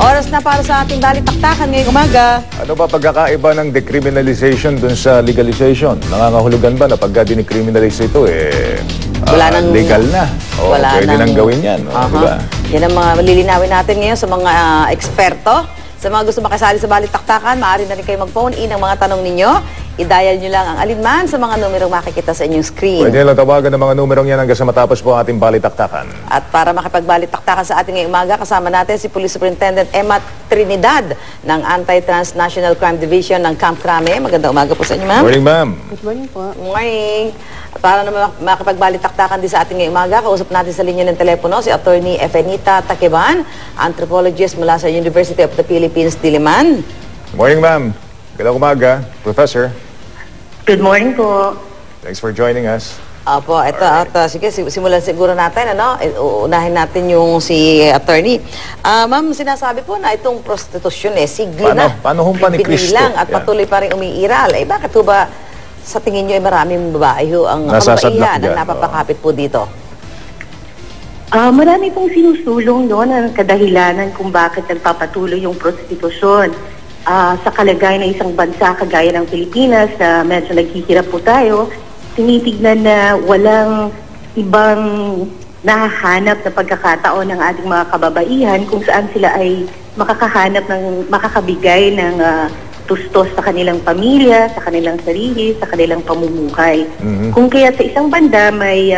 Oras na para sa ating balitaktakan ngayong umaga. Ano ba pagkakaiba ng decriminalization dun sa legalization? Nangangahulugan ba na pagka dinicriminalize ito, Wala nang, legal na? O wala pwede nang gawin yan? O, diba? Yan ang mga lilinawin natin ngayon sa mga eksperto. Sa mga gusto makasali sa balitaktakan, maaari na rin kayo mag-phone in ang mga tanong ninyo. I-dial nyo lang ang alinman sa mga numerong makikita sa inyong screen. Pwede lang tawagan ng mga numerong yan hanggang sa matapos po ang ating balitaktakan. At para makipagbalitaktakan sa ating ngayong umaga, kasama natin si Police Superintendent Emma Trinidad ng Anti-Transnational Crime Division ng Camp Crame. Magandang umaga po sa inyo, ma'am. Morning, ma'am. Good morning po. Morning. Para naman makipagbalitaktakan din sa ating ngayong umaga, kausap natin sa linya ng telepono si Attorney Efenita Takeban, anthropologist mula sa University of the Philippines, Diliman. Morning, ma'am. Magandang umaga, Professor. Good morning po. Thanks for joining us. Opo, ito, sige, simulan siguro natin, ano? Unahin natin yung si attorney. Ma'am, sinasabi po na itong prostitusyon, sigli na. Paano humpa ni Cristo? At patuloy pa rin umiiral. Bakit ho ba sa tingin nyo maraming babae ho ang kababaihan ang napapakapit po dito? Marami pong sinusulong noon ang kadahilanan kung bakit nagpapatuloy yung prostitusyon. Sa kalagayan ng isang bansa kagaya ng Pilipinas na medyo naghihirap po tayo, tinitignan na walang ibang nahahanap na pagkakataon ng ating mga kababaihan kung saan sila ay makakabigay ng tustos sa kanilang pamilya, sa kanilang sarili, sa kanilang pamumuhay. Kung kaya sa isang banda may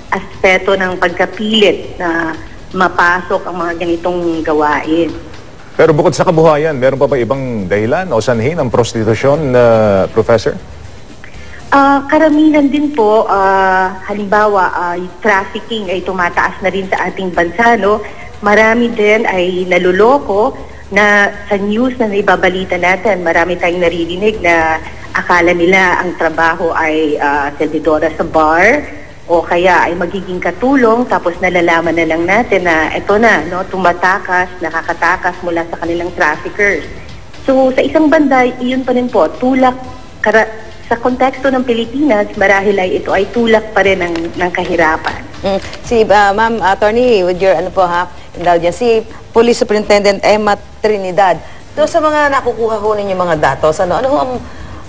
aspeto ng pagkapilit na mapasok ang mga ganitong gawain. Pero bukod sa kabuhayan, meron pa ba ibang dahilan o sanhin ng prostitusyon, Professor? Karamihan din po, halimbawa, trafficking ay tumataas na rin sa ating bansa, no? Marami din ay naluloko na sa news na naibabalita natin, marami tayong naririnig na akala nila ang trabaho ay servidora sa bar, o kaya ay magiging katulong, tapos nalalaman na lang natin na ito na, no, nakakatakas mula sa kanilang traffickers. So sa isang banda, iyon pa rin po, sa konteksto ng Pilipinas, marahil ay ito ay tulak pa rin ng kahirapan. Si Ma'am Attorney, with your indulgence, si Police Superintendent Emma Trinidad, doon sa mga nakukuha ho ninyo mga datos, ano ho ang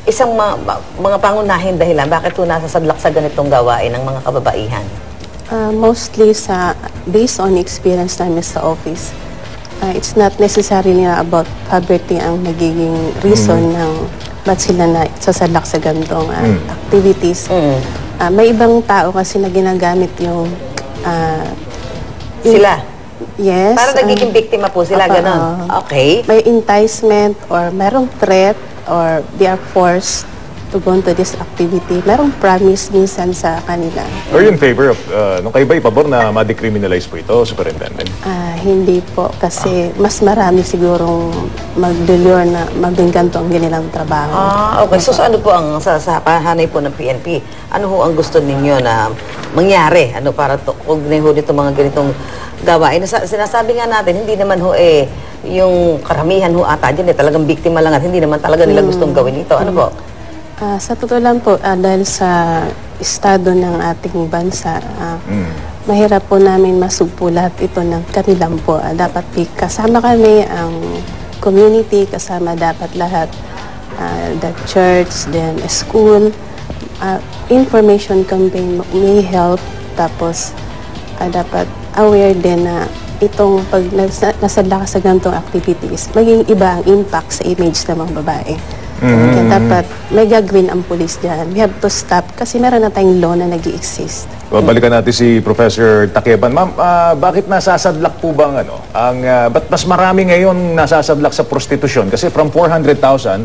isang mga pangunahing dahilan bakit po nasasadlak sa ganitong gawain ng mga kababaihan? Mostly based on experience namin sa office. It's not necessarily about poverty ang nagiging reason ng ba't sila nasasadlak sa ganitong activities. May ibang tao kasi na ginagamit yung sila? Yes. Para nagiging biktima po sila, gano'n? Okay. May enticement or merong threat or they are forced to go into this activity. Merong promise minsan sa kanila. Are you in favor of, nung kayo ba ipabor na ma-decriminalize po ito, Superintendent? Hindi po, kasi mas marami sigurong mag-lure na magingganto ang ganilang trabaho. Okay. So ano po ang sa pahanay po ng PNP? Ano ho ang gusto ninyo na mangyari? Ano para kugnay ho dito mga ganitong gawain? Sinasabi nga natin, hindi naman ho yung karamihan ho ata dyan talagang biktima lang at hindi naman talaga nila gustong gawin ito. Ano po? Sa totoo lang po, dahil sa estado ng ating bansa, mahirap po namin masugpo lahat ito ng kanilang po. Dapat kasama kami, ang community, kasama dapat lahat, the church, then school, information campaign may help, tapos dapat aware din na itong pag nasadla ka sa ganitong activities, maging iba ang impact sa image ng mga babae. Kaya dapat may gagawin ang police dyan. We have to stop kasi meron na tayong law na nag-i-exist. Balikan natin si Professor Takeban. Ma'am, bakit nasasadlak po ba ba't mas marami ngayon nasasadlak sa prostitusyon? Kasi from 400,000,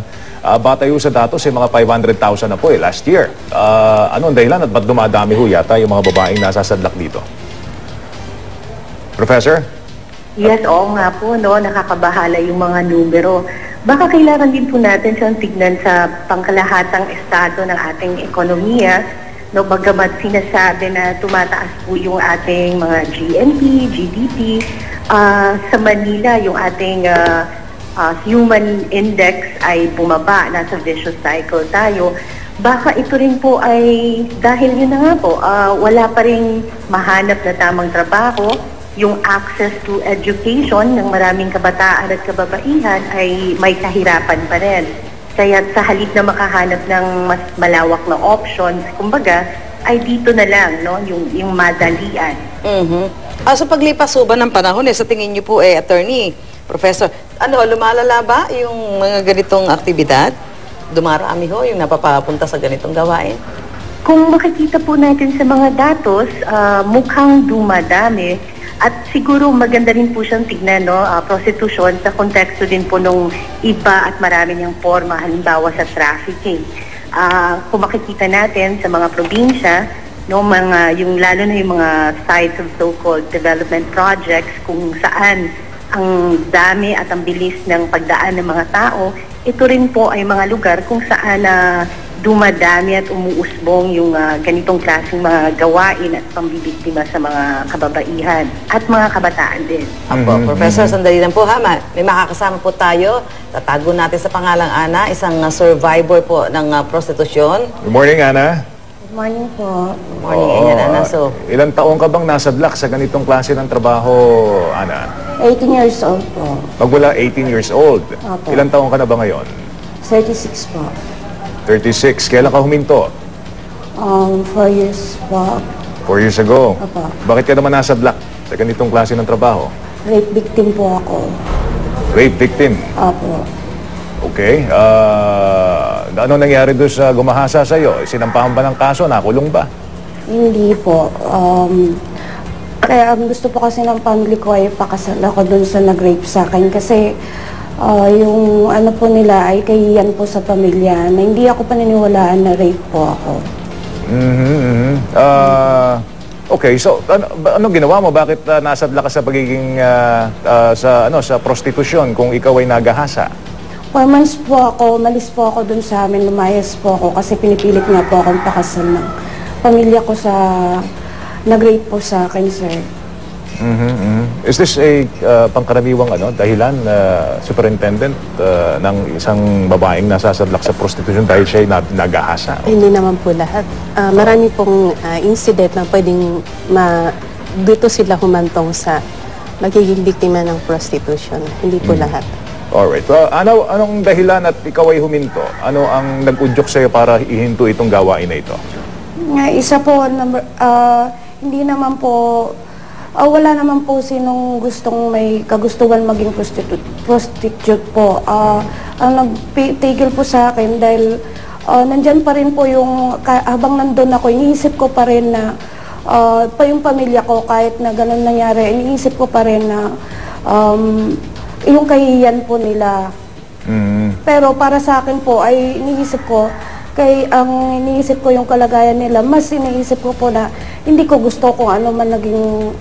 batayo sa datos, mga 500,000 na po last year. Ano ang dahilan at ba't dumadami ho yata yung mga babaeng nasasadlak dito? Professor? Yes, oo nga po, no, nakakabahala yung mga numero. Baka kailangan din po natin siyang tignan sa pangkalahatang estado ng ating ekonomiya, no, bagamat sinasabi na tumataas po yung ating mga GNP, GDP. Sa Manila, yung ating human index ay bumaba, nasa vicious cycle tayo. Baka ito rin po ay dahil yun na nga po, wala pa rin mahanap na tamang trabaho. yung access to education ng maraming kabataan at kababaihan ay may kahirapan pa rin. Kaya sa halip na makahanap ng mas malawak na options, kumbaga, ay dito na lang, no, yung madalian. Sa paglipas ba ng panahon, sa tingin niyo po, attorney, professor, lumalala ba yung mga ganitong aktibidad? Dumarami yung napapapunta sa ganitong gawain? Kung makikita po natin sa mga datos, mukhang dumadami. At siguro maganda rin po siyang tignan, no, prostitution sa konteksto din po nung iba at marami niyang forma, halimbawa sa trafficking. Kung makikita natin sa mga probinsya, no, yung lalo na yung mga sites of so-called development projects kung saan ang dami at ang bilis ng pagdaan ng mga tao, ito rin po ay mga lugar kung saan dumadami at umuusbong yung ganitong klaseng mga gawain at pambibiktima sa mga kababaihan at mga kabataan din. Professor, sandali lang po ha. May makakasama po tayo. Tatago natin sa pangalang Ana, isang survivor po ng prostitusyon. Good morning, Ana. Good morning po. Good morning, Ana. So, ilang taong ka bang nasadlak sa ganitong klase ng trabaho, Ana? 18 years old po. Magmula 18 years old. Opo. Ilang taong ka na ba ngayon? 36 po. 36. Kailan ka huminto? 4 years po. 4 years ago. Opo. Bakit ka naman nasadlak sa ganitong klase ng trabaho? Rape victim po ako. Rape victim. Opo. Okay. Ano nangyari doon sa gumahasa sa'yo? Sinampahan ba ng kaso? Nakulong ba? Hindi po. Kaya ang gusto po kasi ng family ko ay pakasal ako dun sa nag-rape sa akin kasi yung ano po nila ay kahiyan po sa pamilya na hindi ako paniniwalaan na rape po ako. Okay, so ano ginawa mo? Bakit nasadla ka sa pagiging sa prostitusyon kung ikaw ay nagahasa? 4 months po ako, malis po ako dun sa amin, lumayas po ako kasi pinipilit nga po akong pakasal ng pamilya ko sa nag-rape po sa akin, sir. Is this a pangkaraniwang dahilan, superintendent, ng isang babaeng nasasadlak sa prostitution dahil siya ay nagahasa? Hindi naman po lahat. Marami pong incident na pwedeng dito sila humantong sa magiging biktima ng prostitution. Hindi po lahat. Alright. Anong dahilan at ikaw ay huminto? Ano ang nag-udyok sa'yo para ihinto itong gawain na ito? Isa po, hindi naman po, wala naman po sinong gustong may kagustuhan maging prostitute po. Ang nagtigil po sa akin dahil nandyan pa rin po habang nandun ako, iniisip ko pa rin na yung pamilya ko, kahit na ganun nangyari, iniisip ko pa rin na yung kahihiyan po nila. Pero para sa akin po ay iniisip ko, iniisip ko yung kalagayan nila, mas iniisip ko po na hindi ko gusto kung ano man naging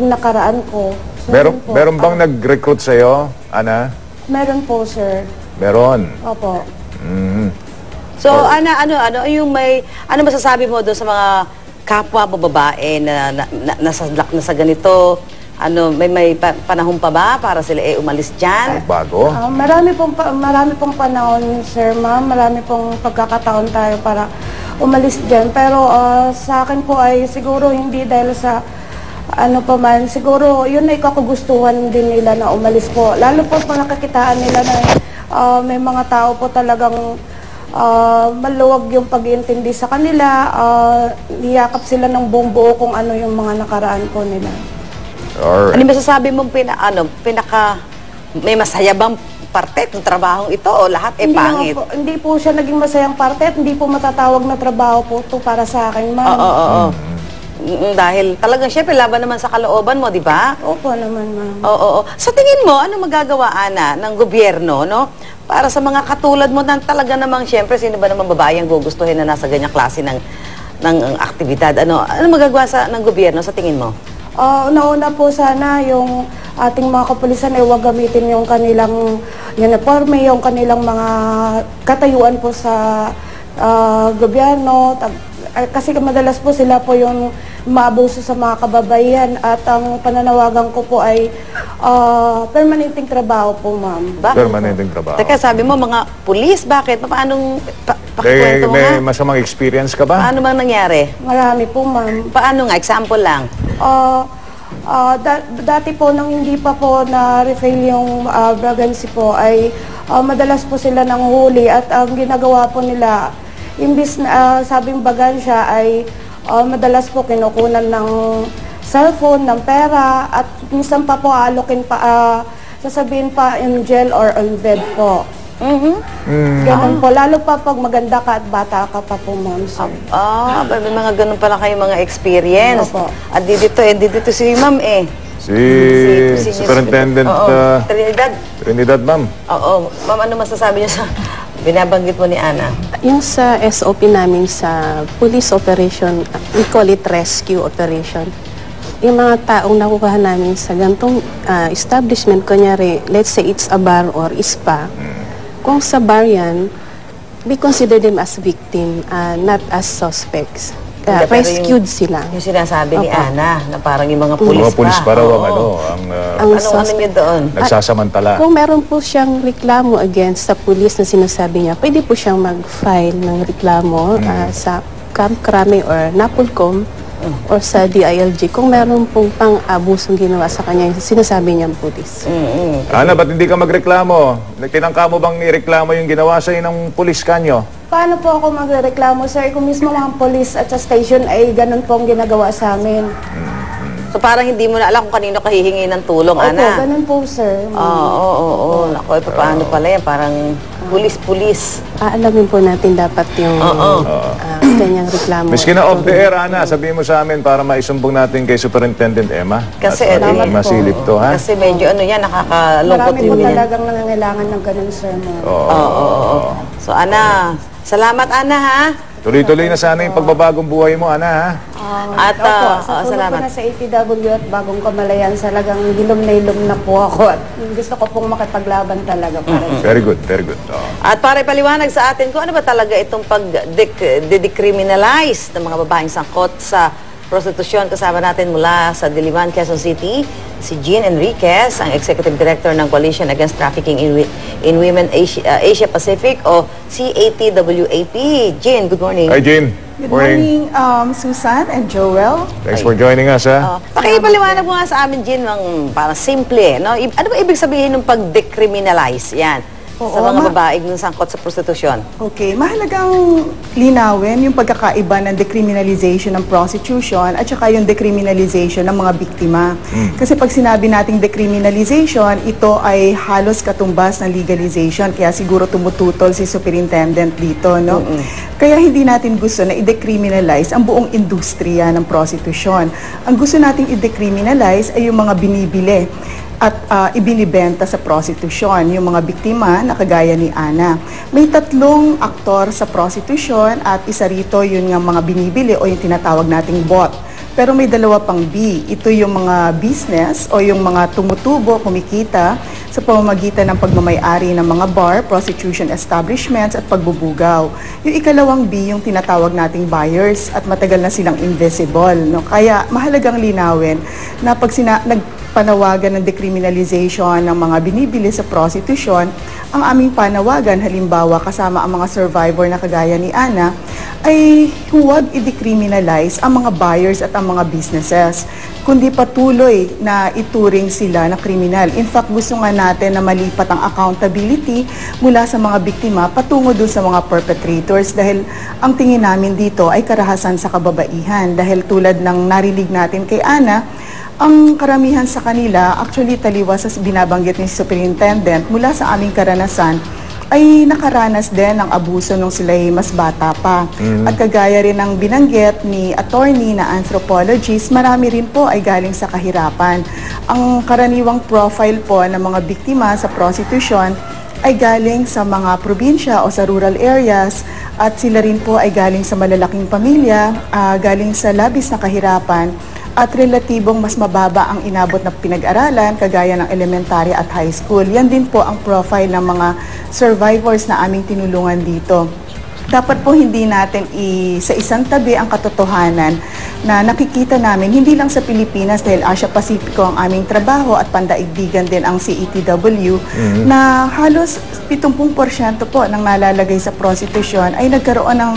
nakaraan ko. So, Meron bang nag-recruit sa'yo, Ana? Meron po, sir. Meron? Opo. So, Ana, yung ano masasabi mo doon sa mga kapwa mo babae na nasadlak na sa ganito? May panahon pa ba para sila umalis dyan? Bago? Marami pong panahon, sir, ma'am. Marami pong pagkakataon tayo para umalis dyan. Pero sa akin po ay siguro hindi dahil sa siguro yun ay kagustuhan din nila na umalis po. Lalo po nakakitaan nila na may mga tao po talagang maluwag yung pag-iintindi sa kanila. Niyakap sila ng buong buo kung ano yung mga nakaraan po nila. Alright. Ano masasabi mong may masaya bang parte ng trabahong ito o lahat pangit? Hindi po siya naging masayang parte at hindi po matatawag na trabaho po ito para sa akin, ma'am. Oo. Dahil talagang syempre laban naman sa kalooban mo, di ba? Opo naman, ma'am. Oo. Sa tingin mo, ano magagawa, Ana, ng gobyerno, no? Para sa mga katulad mo na talaga namang syempre, sino ba naman babae ang gugustuhin na nasa ganyang klase ng aktibidad? Ano magagawa ng gobyerno sa tingin mo? Una po sana yung ating mga kapulisan ay huwag gamitin yung kanilang uniforme, yung kanilang mga katayuan po sa gobyerno. Kasi madalas po sila po yung maabuso sa mga kababaihan at ang pananawagan ko po ay permanenteng trabaho po, ma'am. Permanenteng trabaho. Teka, sabi mo mga pulis, bakit? Paanong pakikwento mo nga? May masamang experience ka ba? Paano bang nangyari? Marami po, ma'am. Paano nga? Example lang. Dati po, nang hindi pa po na-refail yung Bragancy po, ay madalas po sila nanghuli at ang ginagawa po nila, imbis na sabing Bagansya ay madalas po kinukunan ng cellphone, ng pera, at minsan pa po alokin pa, sasabihin pa in jail or on bed po. Ganun po, lalo pa pag maganda ka at bata ka pa po, ma'am. So, May mga ganun pala kayo mga experience. Opo. At dito si ma'am Si Superintendent Trinidad, ma'am. Oo. Ma'am, ano masasabi niyo sa binabanggit mo ni Ana? Yung sa SOP namin sa police operation, we call it rescue operation. Yung mga taong nakukuha namin sa gantong establishment, kunyari, let's say it's a bar or spa, kung sa bar yan, we consider them as victim, not as suspects. Hindi, pero Rescued sila. Yung sinasabi ni Opo. Ana, na parang yung mga pulis Mga pulis pa raw ang Oo. Ang Ano niyo doon? nagsasamantala. Kung meron po siyang reklamo against sa police na sinasabi niya, pwede po siyang mag-file ng reklamo sa Camp Crame or Napolcom or sa DILG kung meron pong pang-abusong ginawa sa kanya yung sinasabi niyang pulis. Ana, ba't hindi ka magreklamo? Tinangka mo bang ireklamo yung ginawa sa'yo ng pulis kanyo? paano po ako magreklamo, sir? Kung mismo mga police at sa station ay ganun po ang ginagawa sa amin. So parang hindi mo na alam kung kanino ka hihingi ng tulong, Opo, Ana. ganun po, sir. Oo. Naku, paano pala yan? Parang pulis-pulis. Aalamin po natin dapat yung kanyang reklamo. Miski na off the air, Ana, sabihin mo sa amin para maisumbong natin kay Superintendent Emma. Kasi at salamat po. masilip to, ha? Kasi medyo ano yan, nakakalungkot Marami po yun yan. talagang nangangailangan ng ganun, sir. Oo. So Ana, salamat Ana ha. Tuloy-tuloy na sana yung pagbabagong buhay mo, Ana, ha? At Opo, sa tulong salamat. po na sa ATW at Bagong Kamalayan, talagang hilom na hilom na po ako at gusto ko pong makipaglaban talaga para Very good, very good. Oo. At para ipaliwanag sa atin kung ano ba talaga itong pag-decriminalize ng mga babaeng sangkot sa prostitusyon, kasama natin mula sa Diliman, Quezon City, si Jean Enriquez, ang Executive Director ng Coalition Against Trafficking in Women Asia Pacific o CATWAP. Jean, good morning. Hi, Jean. Good morning, Susan and Joel. Thanks for joining us, ha? Pakipaliwanag mo nga sa amin, Jean, ng parang simple, no? Ano ba ibig sabihin ng pag-decriminalize? Yan. Sa mga babaeng sangkot sa prostitusyon. Okay, mahalagang linawin yung pagkakaiba ng decriminalization ng prostitution at saka yung decriminalization ng mga biktima. Kasi pag sinabi nating decriminalization, ito ay halos katumbas ng legalization. Kaya siguro tumututol si superintendent dito, no? Kaya hindi natin gusto na i-decriminalize ang buong industriya ng prostitution. Ang gusto nating i-decriminalize ay yung mga binibili at ibinibenta sa prostitusyon, yung mga biktima na kagaya ni Ana. May 3 aktor sa prostitusyon at isa rito yun nga mga binibili o yung tinatawag nating bot. Pero may 2 pang B. Ito yung mga business o yung mga tumutubo, kumikita sa pamamagitan ng pagmamay-ari ng mga bar, prostitution establishments at pagbubugaw. Yung ikalawang B, yung tinatawag nating buyers at matagal na silang invisible. No? Kaya mahalagang linawin na pag nagpanawagan ng decriminalization ng mga binibili sa prostitution, ang aming panawagan, halimbawa kasama ang mga survivor na kagaya ni Ana, ay huwag i-decriminalize ang mga buyers at ang mga businesses, kundi patuloy na ituring sila na kriminal. In fact, gusto nga natin na malipat ang accountability mula sa mga biktima patungo dun sa mga perpetrators dahil ang tingin namin dito ay karahasan sa kababaihan. Dahil tulad ng narinig natin kay Ana, ang karamihan sa kanila, actually taliwas sa binabanggit ni Superintendent, mula sa aming karanasan, ay nakaranas din ng abuso nung sila'y mas bata pa. At kagaya rin ng binanggit ni attorney na anthropologist, marami rin po ay galing sa kahirapan. Ang karaniwang profile po ng mga biktima sa prostitution ay galing sa mga probinsya o sa rural areas at sila rin po ay galing sa malalaking pamilya, galing sa labis na kahirapan at relatibong mas mababa ang inabot na pinag-aralan kagaya ng elementary at high school. Yan din po ang profile ng mga survivors na aming tinulungan dito. Dapat po hindi natin sa isang tabi ang katotohanan na nakikita namin, hindi lang sa Pilipinas dahil Asia Pacifico ang aming trabaho at pandaigdigan din ang CETW, na halos 70% po ng nalalagay sa prostitution ay nagkaroon ng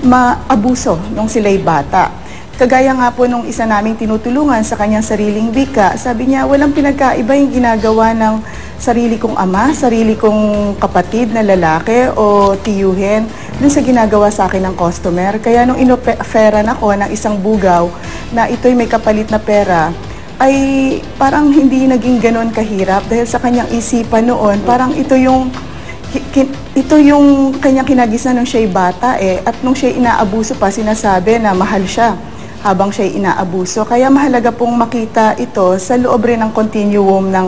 maabuso nung sila'y bata. Kagaya nga po nung isa naming tinutulungan sa kanyang sariling wika, sabi niya, walang pinagkaiba yung ginagawa ng sarili kong ama, sarili kong kapatid na lalaki o tiyuhin dun sa ginagawa sa akin ng customer. Kaya nung inoferan ako ng isang bugaw na ito'y may kapalit na pera, ay parang hindi naging ganon kahirap dahil sa kanyang isipan noon, parang ito yung kanyang kinagisnan nung siya'y bata at nung siya'y inaabuso pa, sinasabi na mahal siya habang siya'y inaabuso. Kaya mahalaga pong makita ito sa loob rin ng continuum ng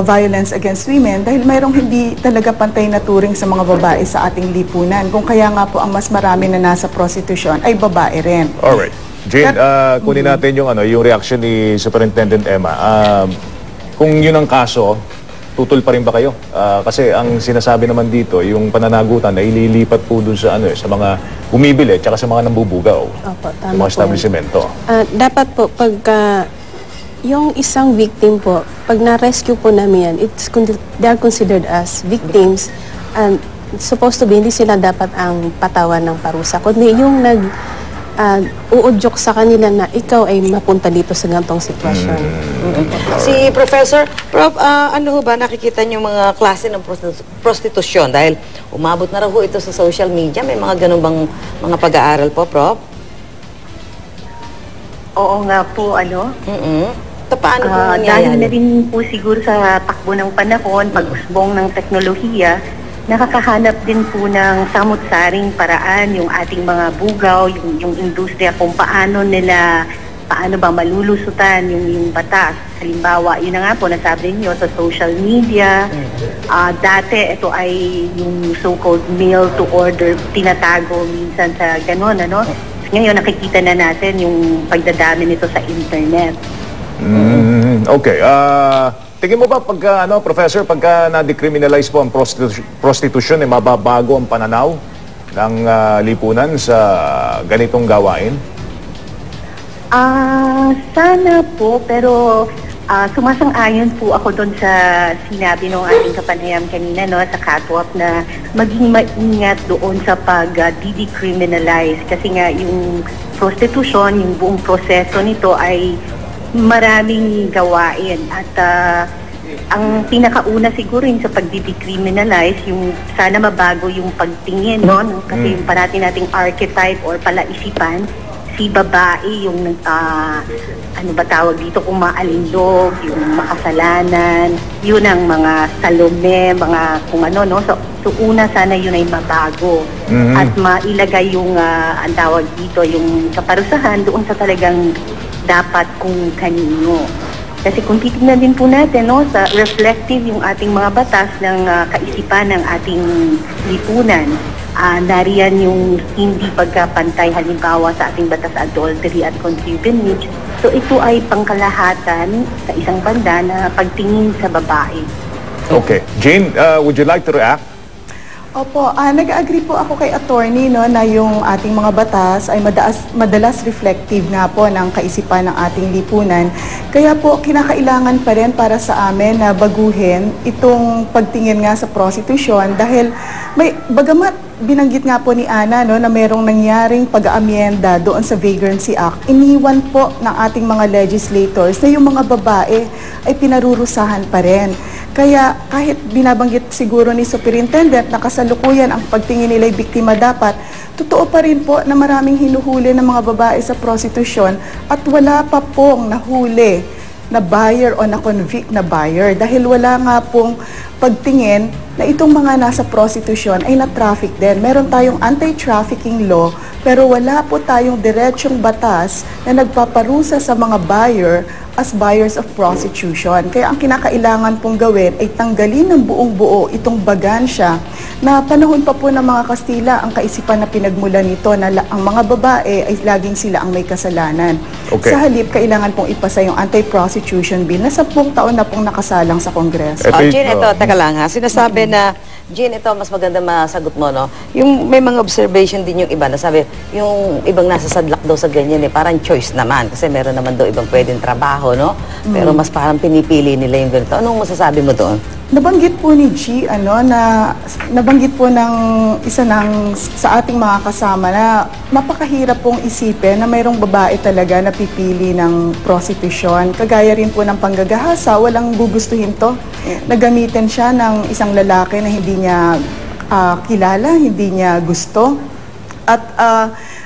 violence against women dahil mayroong hindi talaga pantay na turing sa mga babae sa ating lipunan. Kung kaya nga po ang mas marami na nasa prostitution ay babae rin. Alright. Jane, kunin natin yung reaction ni Superintendent Emma. Kung yun ang kaso, tutol pa rin ba kayo? Kasi ang sinasabi naman dito, yung pananagutan ay ililipat po dun sa sa mga bumibili at sa mga nambubugaw. Opo, tama Yung mga po. establishmento. Dapat po, pagka yung isang victim po, pag na-rescue po namin yan, they are considered as victims and supposed to be, hindi sila dapat ang patawan ng parusa. Kundi yung uudyok sa kanila na ikaw ay mapunta dito sa ganitong sitwasyon. Si Professor, Prof, ano ho ba nakikita niyo mga klase ng prostitusyon? Dahil umabot na raw ho ito sa social media. May mga ganun bang mga pag-aaral po, Prof? Oo nga po, Paano po dahil nangyayari? na rin po siguro sa takbo ng panahon, pag-usbong ng teknolohiya, nakakahanap din po ng samut-saring paraan yung ating mga bugaw, yung industriya, kung paano ba malulusutan yung batas. Halimbawa, yun na nga po, nasabi niyo sa social media, dati ito ay yung so-called mail to order, tinatago minsan sa gano'n, Ngayon, nakikita na natin yung pagdadami nito sa internet. Okay. Tingin mo ba Professor, pagka na-decriminalize po ang prostitution, mababago ang pananaw ng lipunan sa ganitong gawain? Sana po, pero sumasang-ayon po ako doon sa sinabi ng ating kapanayam kanina, sa catwalk, na maging maingat doon sa pag-decriminalize. Kasi nga yung prostitution, yung buong proseso nito ay maraming gawain. At ang pinakauna siguro yung sa pag-decriminalize, yung sana mabago yung pagtingin, Kasi yung parati nating archetype or palaisipan, si babae yung tawag dito, kung maalindog, yung makasalanan, yun ang mga Salome, mga kung So una sana yun ay mabago at mailagay yung ang tawag dito, yung kaparusahan doon sa talagang dapat kung kanino. Kasi kung titignan din po natin, sa reflective yung ating mga batas ng kaisipan ng ating lipunan, nariyan yung hindi pagkapantay, halimbawa sa ating batas adultery at concubinage. So ito ay pangkalahatan sa isang banda na pagtingin sa babae. Okay. Jane, would you like to react? Opo, nag-agree po ako kay attorney na yung ating mga batas ay madalas reflective nga po ng kaisipan ng ating lipunan. Kaya po kinakailangan pa rin para sa amin na baguhin itong pagtingin nga sa prostitution dahil bagamat binanggit nga po ni Ana na mayroong nangyaring pag-aamyenda doon sa Vagrancy Act, iniwan po ng ating mga legislators na yung mga babae ay pinarurusahan pa rin. Kaya kahit binabanggit siguro ni Superintendent na kasalukuyan ang pagtingin nila'y biktima dapat, totoo pa rin po na maraming hinuhuli ng mga babae sa prostitution at wala pa pong nahuli na buyer o na-convict na buyer dahil wala nga pong pagtingin na itong mga nasa prostitution ay na-traffic din. Meron tayong anti-trafficking law pero wala po tayong diretsong batas na nagpaparusa sa mga buyer as buyers of prostitution. Kaya ang kinakailangan pong gawin ay tanggalin ng buong buo itong bagansya na panahon pa po ng mga Kastila ang kaisipan na pinagmulan nito na ang mga babae ay laging sila ang may kasalanan. Okay. Sa halip, kailangan pong ipasa yung anti-prostitution bill na 10 taon na pong nakasalang sa Kongreso. Jean, ito, teka lang ha. Sinasabi na, Jean, ito, mas maganda masagot mo, Yung may mga observation din yung iba, nasabi, yung ibang nasa sadlak daw sa ganyan, parang choice naman. Kasi meron naman daw ibang pwedeng trabaho, Pero mas parang pinipili nila yung ganito. Anong masasabi mo doon? Nabanggit po ni G, nabanggit po ng isa sa ating mga kasama na napakahirap pong isipin na mayroong babae talaga na pipili ng prostitusyon. Kagaya rin po ng panggagahasa, walang gugustuhin to. Nagamitin siya ng isang lalaki na hindi niya kilala, hindi niya gusto. At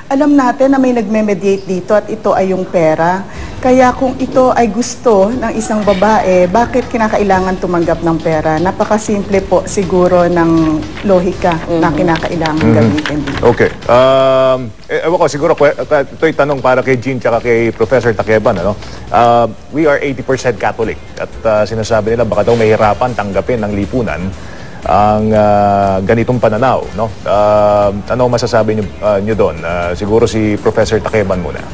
alam natin na may nagme-mediate dito at ito ay yung pera. Kaya kung ito ay gusto ng isang babae, bakit kinakailangan tumanggap ng pera? Napakasimple po siguro ng lohika na kinakailangan gamitin dito. Okay. Ewan ko, siguro ito'y tanong para kay Jean tsaka kay Professor Takeban. We are 80% Catholic at sinasabi nila baka daw mahirapan tanggapin ng lipunan ang ganitong pananaw. No? Ano masasabi niyo doon? Siguro si Professor Takeban muna.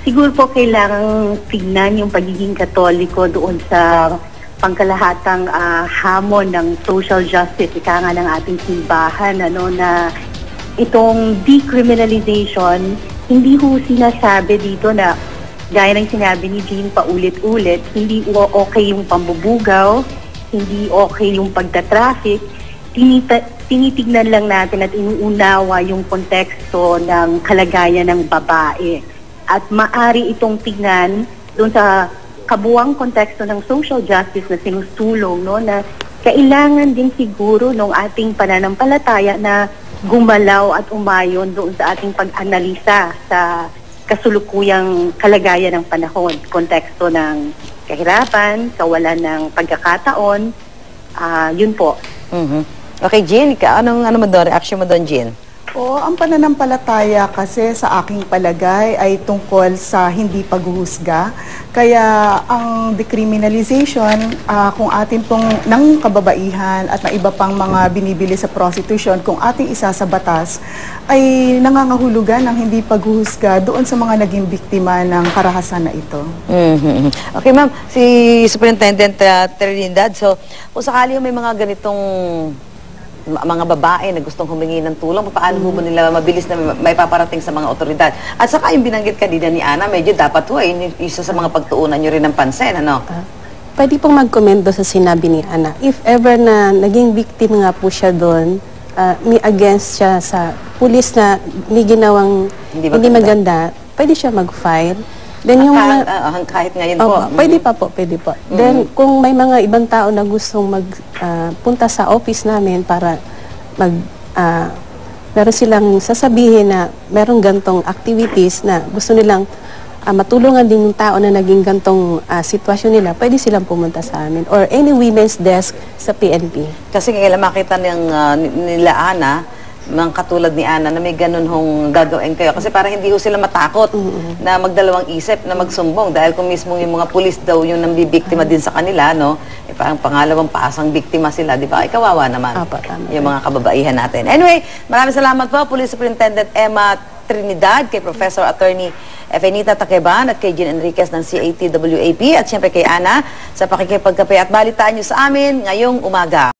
Siguro po kailangang tingnan yung pagiging Katoliko doon sa pangkalahatang hamon ng social justice, ika nga ng ating simbahan, na itong decriminalization, hindi ho sinasabi dito na, gaya ng sinabi ni Jean paulit-ulit, hindi okay yung pambubugaw, hindi okay yung pagtatraffic. Tinitignan lang natin at inuunawa yung konteksto ng kalagayan ng babae. At maari itong tignan doon sa kabuwang konteksto ng social justice na sinusulong, na kailangan din siguro ng ating pananampalataya na gumalaw at umayon doon sa ating pag-analisa sa kasulukuyang kalagayan ng panahon, konteksto ng kahirapan, kawalan ng pagkakataon, yun po. Okay, Jean, ano mo doon? Reaction mo doon, Jean? Ang pananampalataya kasi sa aking palagay ay tungkol sa hindi paghuhusga. Kaya ang decriminalization, kung atin pong ng kababaihan at na iba pang mga binibili sa prostitution, kung ating isa sa batas, ay nangangahulugan ng hindi paghuhusga doon sa mga naging biktima ng karahasan na ito. Okay, ma'am, si Superintendent Trinidad, so kung sakali may mga ganitong mga babae na gustong humingi ng tulong, paano mo nila mabilis na may paparating sa mga otoridad? At saka yung binanggit kanina ni Ana, medyo dapat isa sa mga pagtuunan nyo rin ng pansin, ano? Pwede pong mag-komento sa sinabi ni Ana. If ever na naging victim nga po siya doon, may against siya sa pulis na may ginawang hindi maganda, pwede siya mag-file. Then yung kahit ngayon po. Pwede pa po, pwede po. Then kung may mga ibang tao na gustong punta sa office namin para meron silang sasabihin na merong gantong activities na gusto nilang matulungan din yung tao na naging gantong sitwasyon nila, pwede silang pumunta sa amin. Or any women's desk sa PNP. Kasi ngayon makita nila Ana, mga katulad ni Ana, na may ganun hong gagawin kayo. Kasi para hindi ho sila matakot na magdalawang isip, na magsumbong. Dahil kung mismo yung mga pulis daw yung nambibiktima din sa kanila, parang pangalawang pasang biktima sila, di ba? Ay, kawawa naman yung mga kababaihan natin. Anyway, maraming salamat po, Police Superintendent Emma Trinidad, kay Professor Attorney Efenita Takeban at kay Jean Enriquez ng CATWAP at siyempre kay Ana sa pakikipagkape at balitaan nyo sa amin ngayong umaga.